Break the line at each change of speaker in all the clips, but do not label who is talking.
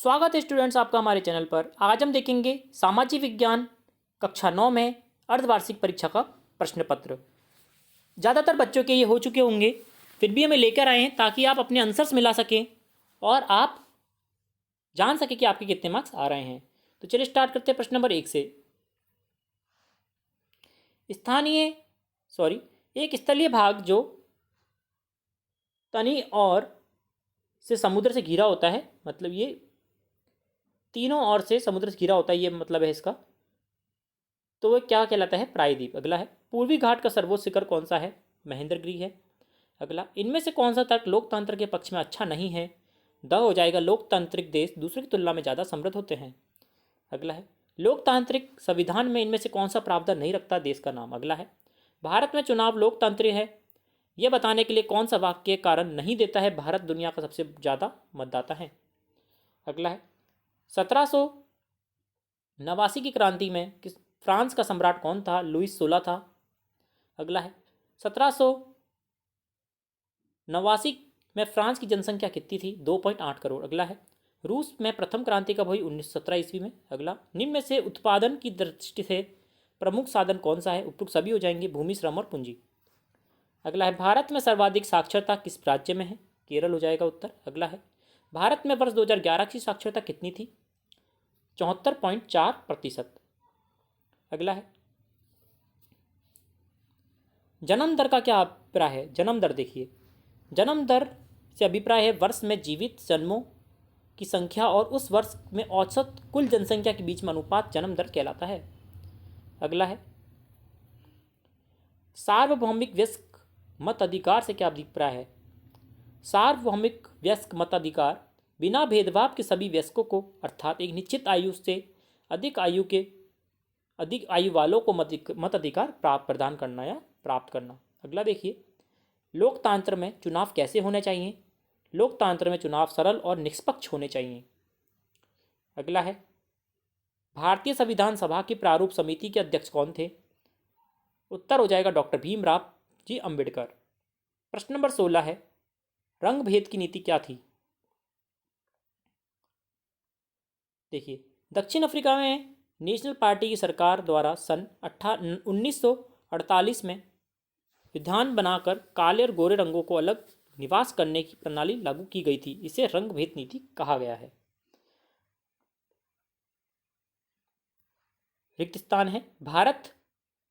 स्वागत है स्टूडेंट्स आपका हमारे चैनल पर। आज हम देखेंगे सामाजिक विज्ञान कक्षा 9 में अर्धवार्षिक परीक्षा का प्रश्न पत्र। ज़्यादातर बच्चों के ये हो चुके होंगे, फिर भी हमें लेकर आए हैं ताकि आप अपने आंसर्स मिला सकें और आप जान सकें कि आपके कितने मार्क्स आ रहे हैं। तो चलिए स्टार्ट करते हैं प्रश्न नंबर 1 से। एक स्थलीय भाग जो तनी और से समुद्र से घिरा होता है, मतलब ये तीनों ओर से समुद्र से घिरा होता है, ये मतलब है इसका। तो वह क्या कहलाता है? प्रायद्वीप। अगला है, पूर्वी घाट का सर्वोच्च शिखर कौन सा है? महेंद्रगिरी है। अगला, इनमें से कौन सा तर्क लोकतंत्र के पक्ष में अच्छा नहीं है? द हो जाएगा, लोकतांत्रिक देश दूसरे की तुलना में ज़्यादा समृद्ध होते हैं। अगला है, लोकतांत्रिक संविधान में इनमें से कौन सा प्रावधान नहीं रखता देश का नाम? अगला है, भारत में चुनाव लोकतांत्रिक है यह बताने के लिए कौन सा वाक्य कारण नहीं देता है भारत दुनिया का सबसे ज़्यादा मतदाता है? अगला है, 1789 की क्रांति में फ्रांस का सम्राट कौन था? लुईस 16 था। अगला है, 1789 में फ्रांस की जनसंख्या कितनी थी? 2.8 करोड़। अगला है, रूस में प्रथम क्रांति कब हुई? 1917 ईस्वी में। अगला, निम्न में से उत्पादन की दृष्टि से प्रमुख साधन कौन सा है? उपयुक्त सभी हो जाएंगे, भूमि, श्रम और पूंजी। अगला है, भारत में सर्वाधिक साक्षरता किस राज्य में है? केरल हो जाएगा उत्तर। अगला है, भारत में वर्ष 2011 की साक्षरता कितनी थी? 74.4%। अगला है, जन्म दर का क्या अभिप्राय है? जन्म दर देखिए, जन्म दर से अभिप्राय है वर्ष में जीवित जन्मों की संख्या और उस वर्ष में औसत कुल जनसंख्या के बीच में अनुपात जन्म दर कहलाता है। अगला है, सार्वभौमिक वयस्क मताधिकार से क्या अभिप्राय है? सार्वभौमिक वयस्क मताधिकार बिना भेदभाव के सभी वयस्कों को, अर्थात एक निश्चित आयु से अधिक आयु वालों को मताधिकार प्रदान करना या प्राप्त करना। अगला देखिए, लोकतंत्र में चुनाव कैसे होने चाहिए? लोकतंत्र में चुनाव सरल और निष्पक्ष होने चाहिए। अगला है, भारतीय संविधान सभा की प्रारूप समिति के अध्यक्ष कौन थे? उत्तर हो जाएगा डॉक्टर भीमराव जी अंबेडकर। प्रश्न नंबर 16 है, रंग भेद की नीति क्या थी? देखिए, दक्षिण अफ्रीका में नेशनल पार्टी की सरकार द्वारा सन 1948 में विधान बनाकर काले और गोरे रंगों को अलग निवास करने की प्रणाली लागू की गई थी। इसे रंग भेद नीति कहा गया है। रिक्त स्थान है, भारत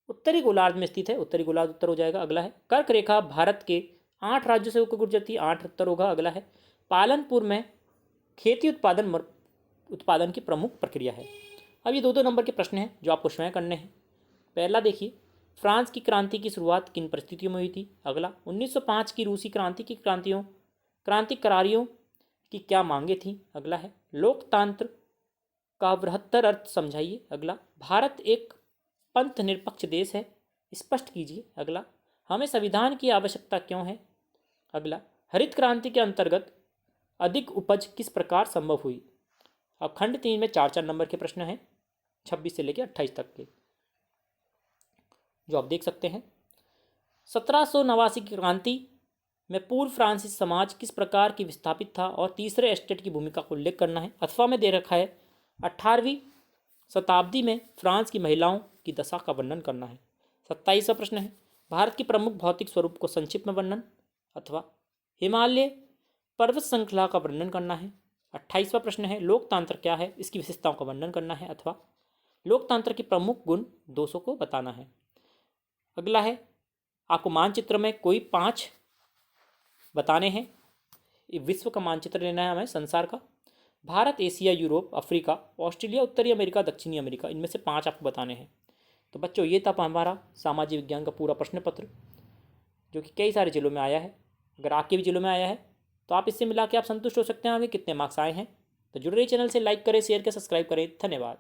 उत्तरी गोलार्ध में स्थित है, उत्तरी गोलार्ध उत्तर हो जाएगा। अगला है, कर्क रेखा भारत के 8 राज्यों से होकर गुजरती है, 8 उत्तर होगा। अगला है, पालनपुर में खेती उत्पादन की प्रमुख प्रक्रिया है। अब ये 2-2 नंबर के प्रश्न हैं जो आपको स्वयं करने हैं। पहला देखिए, फ्रांस की क्रांति की शुरुआत किन परिस्थितियों में हुई थी? अगला, 1905 की रूसी क्रांति की क्रांतिकारियों की क्या मांगे थी? अगला है, लोकतंत्र का बृहत्तर अर्थ समझाइए। अगला, भारत एक पंथ निरपेक्ष देश है, स्पष्ट कीजिए। अगला, हमें संविधान की आवश्यकता क्यों है? अगला, हरित क्रांति के अंतर्गत अधिक उपज किस प्रकार संभव हुई? अब खंड 3 में 4-4 नंबर के प्रश्न हैं, 26 से लेकर 28 तक के, जो आप देख सकते हैं। 1789 की क्रांति में पूर्व फ्रांसीसी समाज किस प्रकार की विस्थापित था और तीसरे एस्टेट की भूमिका का उल्लेख करना है। अथवा में दे रखा है, 18वीं शताब्दी में फ्रांस की महिलाओं की दशा का वर्णन करना है। 27वां प्रश्न है, भारत की प्रमुख भौतिक स्वरूप को संक्षिप्त में वर्णन। अथवा हिमालय पर्वत श्रृंखला का वर्णन करना है। 28वां प्रश्न है, लोकतंत्र क्या है, इसकी विशेषताओं का वर्णन करना है। अथवा लोकतंत्र के प्रमुख गुण दोषों को बताना है। अगला है, आपको मानचित्र में कोई 5 बताने हैं। विश्व का मानचित्र लेना है हमें, संसार का। Bharat, Asia, Europe, Africa, Australia, उत्तरी अमेरिका, दक्षिणी अमेरिका, इनमें से 5 आपको बताने हैं। तो बच्चों, ये था हमारा सामाजिक विज्ञान का पूरा प्रश्न पत्र, जो कि कई सारे जिलों में आया है। अगर आपके भी जिलों में आया है तो आप इससे मिला के आप संतुष्ट हो सकते हैं। आपके कितने मार्क्स आए हैं? तो जुड़ रही चैनल से लाइक करें, शेयर करें, सब्सक्राइब करें। धन्यवाद।